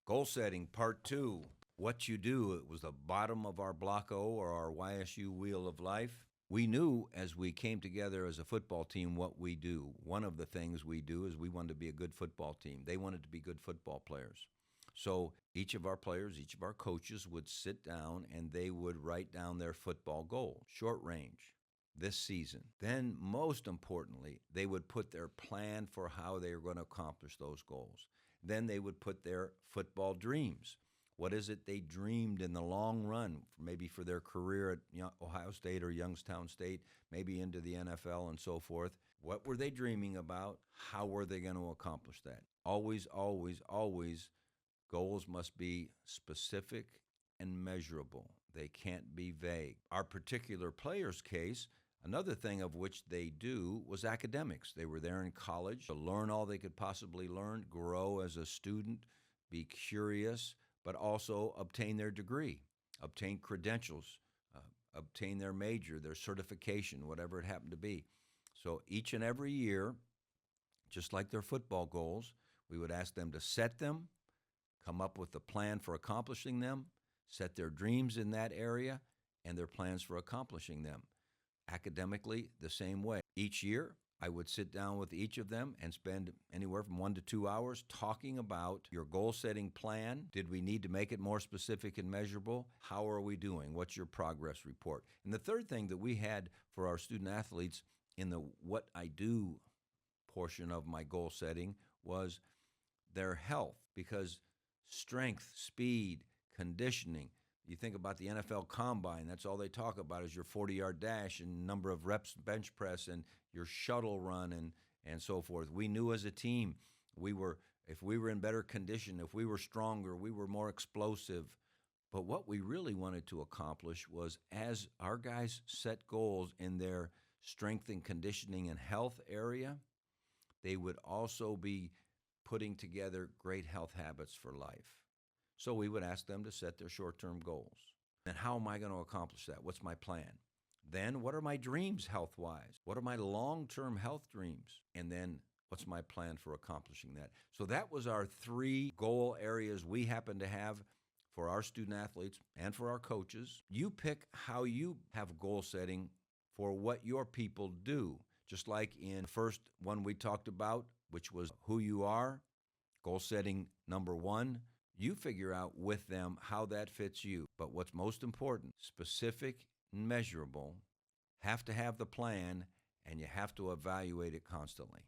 Goal setting, part two. What you do. It was the bottom of our Block O or our YSU wheel of life. We knew as we came together as a football team what we do. One of the things we do is we wanted to be a good football team. They wanted to be good football players. So each of our players, each of our coaches would sit down and they would write down their football goal, short range, this season. Then, most importantly, they would put their plan for how they were going to accomplish those goals. Then they would put their football dreams. What is it they dreamed in the long run, maybe for their career at Ohio State or Youngstown State, maybe into the NFL and so forth? What were they dreaming about? How were they going to accomplish that? Always, always, always, goals must be specific and measurable. They can't be vague. Our particular player's case, another thing of which they do was academics. They were there in college to learn all they could possibly learn, grow as a student, be curious, but also obtain their degree, obtain credentials, obtain their major, their certification, whatever it happened to be. So each and every year, just like their football goals, we would ask them to set them, come up with a plan for accomplishing them, set their dreams in that area, and their plans for accomplishing them. Academically, the same way. Each year, I would sit down with each of them and spend anywhere from 1 to 2 hours talking about your goal-setting plan. Did we need to make it more specific and measurable? How are we doing? What's your progress report? And the third thing that we had for our student athletes in the what I do portion of my goal setting was their health, because strength, speed, conditioning. You think about the NFL Combine, that's all they talk about is your 40-yard dash and number of reps bench press and your shuttle run and so forth. We knew as a team if we were in better condition, if we were stronger, we were more explosive. But what we really wanted to accomplish was, as our guys set goals in their strength and conditioning and health area, they would also be putting together great health habits for life. So we would ask them to set their short-term goals. And how am I going to accomplish that? What's my plan? Then what are my dreams health-wise? What are my long-term health dreams? And then what's my plan for accomplishing that? So that was our 3 goal areas we happen to have for our student athletes and for our coaches. You pick how you have goal setting for what your people do. Just like in the first one we talked about, which was who you are, goal setting number 1, you figure out with them how that fits you. But what's most important, specific and measurable, have to have the plan, and you have to evaluate it constantly.